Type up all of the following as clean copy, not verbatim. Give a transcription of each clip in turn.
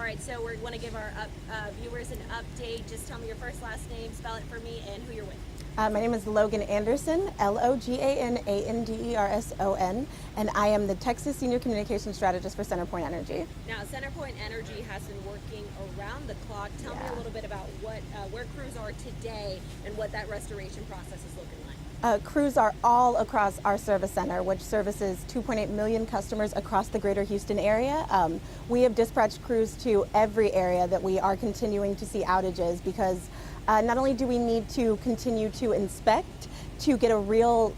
right, so we want to give our viewers an update. Just tell me your first, last name, spell it for me, and who you're with. My name is Logan Anderson, Logananderson, and I am the Texas Senior Communications Strategist for CenterPoint Energy. Now, CenterPoint Energy has been working around the clock. Tell me a little bit about where crews are today and what that restoration process is looking like. Crews are all across our service center, which services 2.8 million customers across the greater Houston area. We have dispatched crews to every area that we are continuing to see outages because not only do we need to continue to inspect to get a real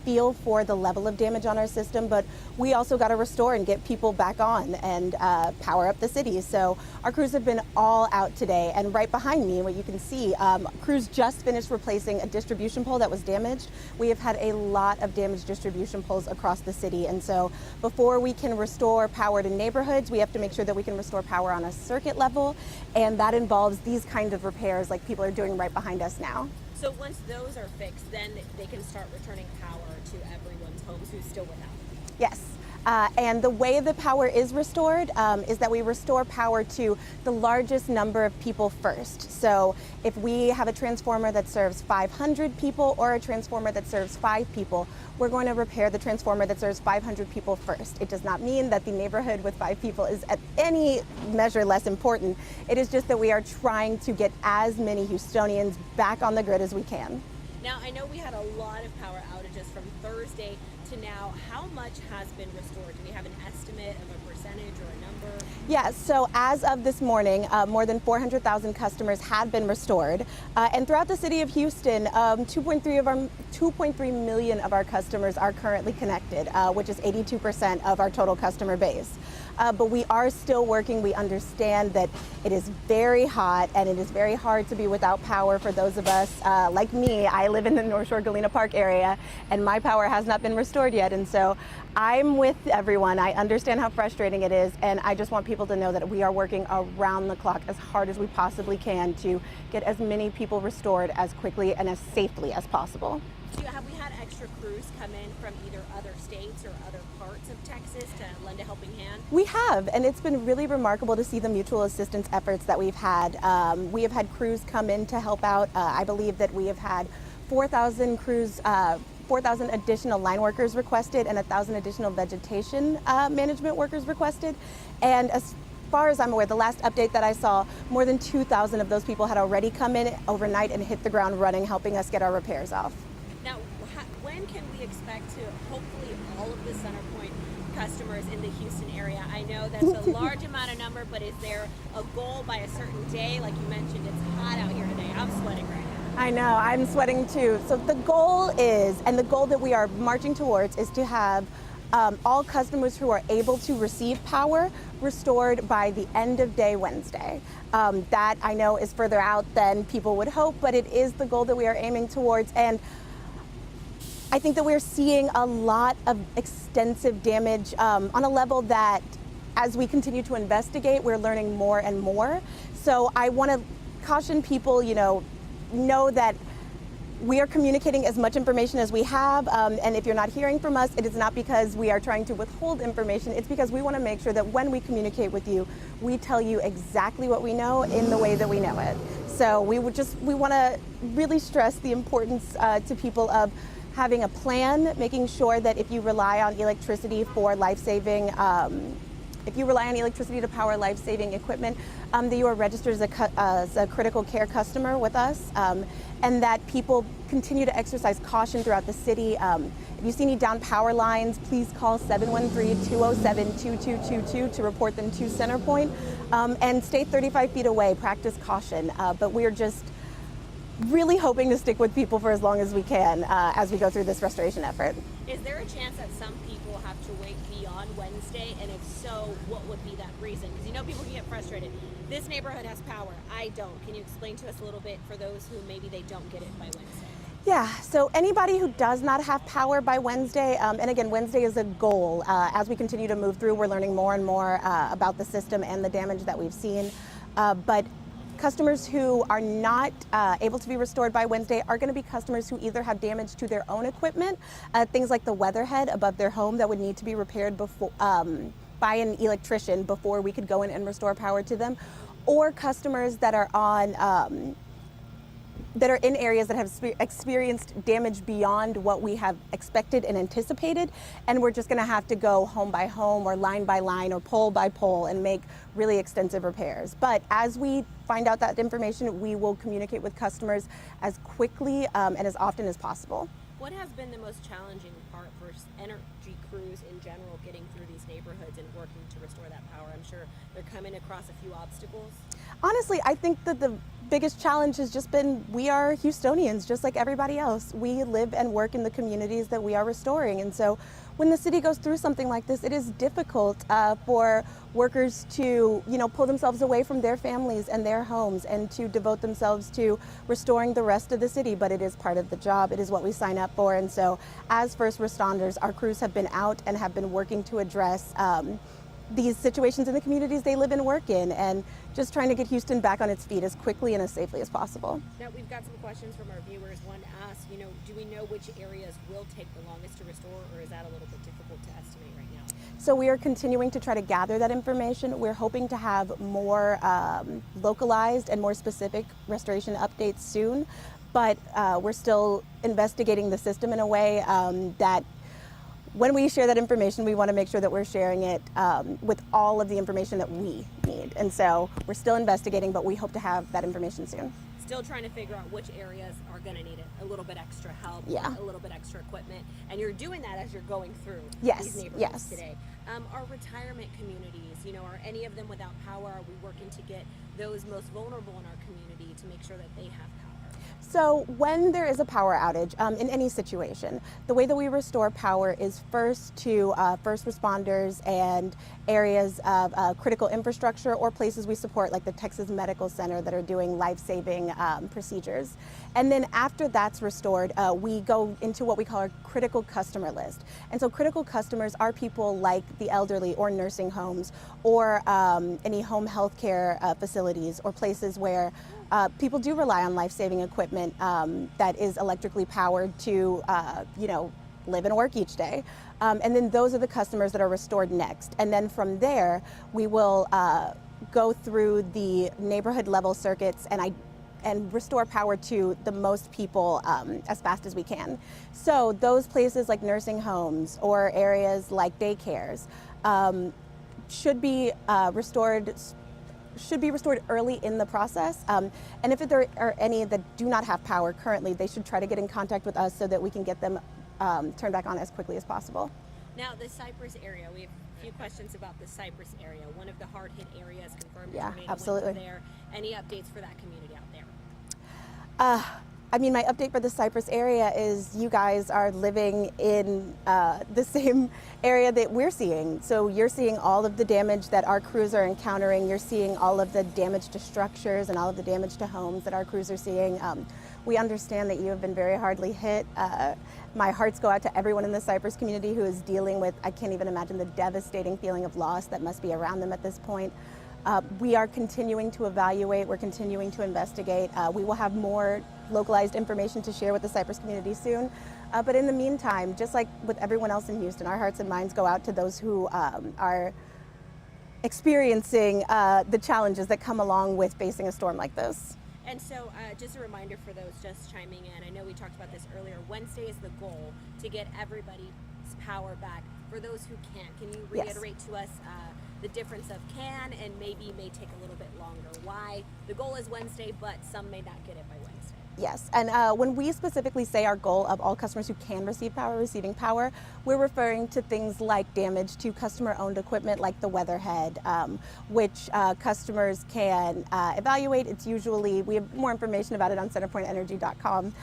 feel for the level of damage on our system, but we also got to restore and get people back on and power up the city. So our crews have been all out today, and right behind me, what you can see, crews just finished replacing a distribution pole that was damaged. We have had a lot of damaged distribution poles across the city, and so before we can restore power to neighborhoods, we have to make sure that we can restore power on a circuit level, and that involves these kind of repairs like people are doing right behind us now. So once those are fixed, then they can start returning power to everyone's homes who's still without. Yes. And the way the power is restored is that we restore power to the largest number of people first. So if we have a transformer that serves 500 people or a transformer that serves 5 people, we're going to repair the transformer that serves 500 people first. It does not mean that the neighborhood with 5 people is at any measure less important. It is just that we are trying to get as many Houstonians back on the grid as we can. Now, I know we had a lot of power outages from Thursday to now. How much has been restored? Do we have an estimate of a percentage or a number? Yes, so as of this morning, more than 400,000 customers had been restored. And throughout the city of Houston, 2.3 million of our customers are currently connected, which is 82% of our total customer base. But we are still working. We understand that it is very hot and it is very hard to be without power for those of us like me. I live in the North Shore Galena Park area and my power has not been restored yet. And so I'm with everyone. I understand how frustrating it is, and I just want people to know that we are working around the clock as hard as we possibly can to get as many people restored as quickly and as safely as possible. Have we had extra crews come in from either other states or other parts of Texas to lend a helping hand? We have, and it's been really remarkable to see the mutual assistance efforts that we've had. We have had crews come in to help out. I believe that we have had 4,000 crews, 4,000 additional line workers requested and 1,000 additional vegetation management workers requested. And as far as I'm aware, the last update that I saw, more than 2,000 of those people had already come in overnight and hit the ground running, helping us get our repairs off. Now, when can we expect to hopefully all of the CenterPoint customers in the Houston area? I know that's a large amount of number, but is there a goal by a certain day? Like you mentioned, it's hot out here today. I'm sweating right now. I know, I'm sweating too. So the goal is, and the goal that we are marching towards, is to have all customers who are able to receive power restored by the end of day Wednesday. That I know is further out than people would hope, but it is the goal that we are aiming towards. And I think that we're seeing a lot of extensive damage on a level that, as we continue to investigate, we're learning more and more. So I want to caution people, know that we are communicating as much information as we have, and if you're not hearing from us, it is not because we are trying to withhold information. It's because we want to make sure that when we communicate with you, we tell you exactly what we know in the way that we know it. So we want to really stress the importance to people of having a plan, making sure that if you rely on electricity for life-saving, if you rely on electricity to power life-saving equipment, that you are registered as a critical care customer with us, and that people continue to exercise caution throughout the city. If you see any down power lines, please call 713-207-2222 to report them to CenterPoint, and stay 35 feet away, practice caution. But we are just really hoping to stick with people for as long as we can as we go through this restoration effort. Is there a chance that some people have to wait beyond Wednesday? And if so, what would be that reason? Because people can get frustrated. This neighborhood has power. I don't. Can you explain to us a little bit for those who maybe they don't get it by Wednesday? Yeah, so anybody who does not have power by Wednesday, and again, Wednesday is a goal. As we continue to move through, we're learning more and more about the system and the damage that we've seen. But customers who are not able to be restored by Wednesday are going to be customers who either have damage to their own equipment, things like the weatherhead above their home that would need to be repaired before by an electrician before we could go in and restore power to them, or customers that are on that are in areas that have experienced damage beyond what we have expected and anticipated, and we're just going to have to go home by home or line by line or pole by pole and make really extensive repairs. But as we find out that information, we will communicate with customers as quickly and as often as possible. What has been the most challenging part for energy crews in general getting through these neighborhoods and working to restore that power? I'm sure they're coming across a few obstacles. Honestly, I think that the biggest challenge has just been we are Houstonians, just like everybody else. We live and work in the communities that we are restoring. And so when the city goes through something like this, it is difficult for workers to, pull themselves away from their families and their homes and to devote themselves to restoring the rest of the city. But it is part of the job. It is what we sign up for. And so as first responders, our crews have been out and have been working to address these situations in the communities they live and work in, and just trying to get Houston back on its feet as quickly and as safely as possible. Now, we've got some questions from our viewers. One asks, do we know which areas will take the longest to restore, or is that a little bit difficult to estimate right now? So we are continuing to try to gather that information. We're hoping to have more localized and more specific restoration updates soon, but we're still investigating the system in a way that when we share that information, we want to make sure that we're sharing it with all of the information that we need. And so we're still investigating, but we hope to have that information soon. Still trying to figure out which areas are going to need it, a little bit extra help, yeah, a little bit extra equipment. And you're doing that as you're going through these neighborhoods yes. today. Our retirement communities, are any of them without power? Are we working to get those most vulnerable in our community to make sure that they have power? So when there is a power outage in any situation, the way that we restore power is first to first responders and areas of critical infrastructure or places we support, like the Texas Medical Center, that are doing life-saving procedures. And then after that's restored, we go into what we call our critical customer list. And so critical customers are people like the elderly or nursing homes or any home health care facilities or places where people do rely on life-saving equipment that is electrically powered to, live and work each day. And then those are the customers that are restored next. And then from there, we will go through the neighborhood level circuits and restore power to the most people as fast as we can. So those places like nursing homes or areas like daycares should be restored early in the process. And if there are any that do not have power currently, they should try to get in contact with us so that we can get them turned back on as quickly as possible. Now, the Cypress area, we have a few questions about the Cypress area, one of the hard-hit areas confirmed. Yeah, absolutely. There. Any updates for that community out there? My update for the Cypress area is you guys are living in the same area that we're seeing. So you're seeing all of the damage that our crews are encountering. You're seeing all of the damage to structures and all of the damage to homes that our crews are seeing. We understand that you have been very hardly hit. My hearts go out to everyone in the Cypress community who is dealing with, I can't even imagine the devastating feeling of loss that must be around them at this point. We are continuing to evaluate, we're continuing to investigate. We will have more localized information to share with the Cypress community soon. But in the meantime, just like with everyone else in Houston, our hearts and minds go out to those who are experiencing the challenges that come along with facing a storm like this. And so just a reminder for those just chiming in, I know we talked about this earlier, Wednesday is the goal to get everybody's power back. For those who can you reiterate to us the difference of can and maybe may take a little bit longer? Why? The goal is Wednesday, but some may not get it by Wednesday. Yes, and when we specifically say our goal of all customers who can receive power, receiving power, we're referring to things like damage to customer-owned equipment like the weatherhead, which customers can evaluate. It's usually, we have more information about it on CenterPointEnergy.com,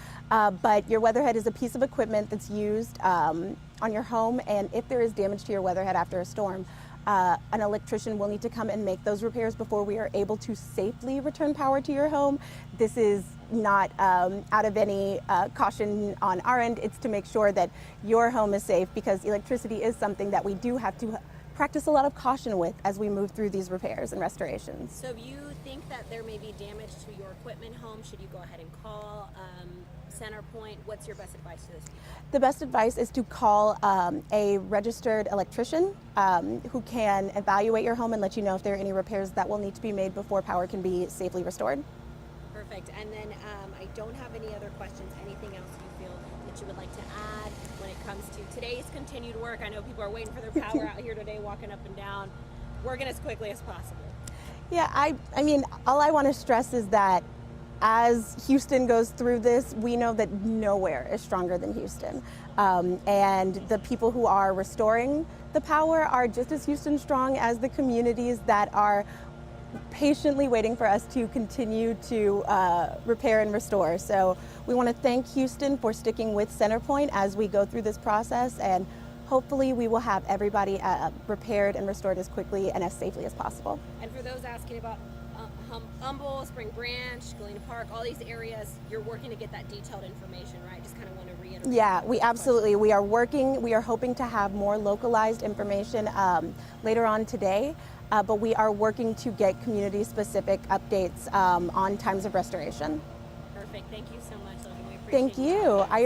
but your weatherhead is a piece of equipment that's used on your home, and if there is damage to your weatherhead after a storm, an electrician will need to come and make those repairs before we are able to safely return power to your home. This is not out of any caution on our end. It's to make sure that your home is safe, because electricity is something that we do have to practice a lot of caution with as we move through these repairs and restorations. So if you think that there may be damage to your equipment home, should you go ahead and call CenterPoint, what's your best advice to those people? The best advice is to call a registered electrician who can evaluate your home and let you know if there are any repairs that will need to be made before power can be safely restored. Perfect. And then I don't have any other questions. Anything else you feel that you would like to add when it comes to today's continued work? I know people are waiting for their power out here today, walking up and down, working as quickly as possible. Yeah, I mean, all I want to stress is that as Houston goes through this, we know that nowhere is stronger than Houston. And the people who are restoring the power are just as Houston strong as the communities that are patiently waiting for us to continue to repair and restore. So we want to thank Houston for sticking with CenterPoint as we go through this process, and hopefully we will have everybody repaired and restored as quickly and as safely as possible. And for those asking about Humble, Spring Branch, Galena Park, all these areas, you're working to get that detailed information, right? Just kind of want to reiterate. Yeah, we absolutely. We are working. We are hoping to have more localized information later on today, but we are working to get community-specific updates on times of restoration. Perfect. Thank you so much, Logan. We appreciate Thank you.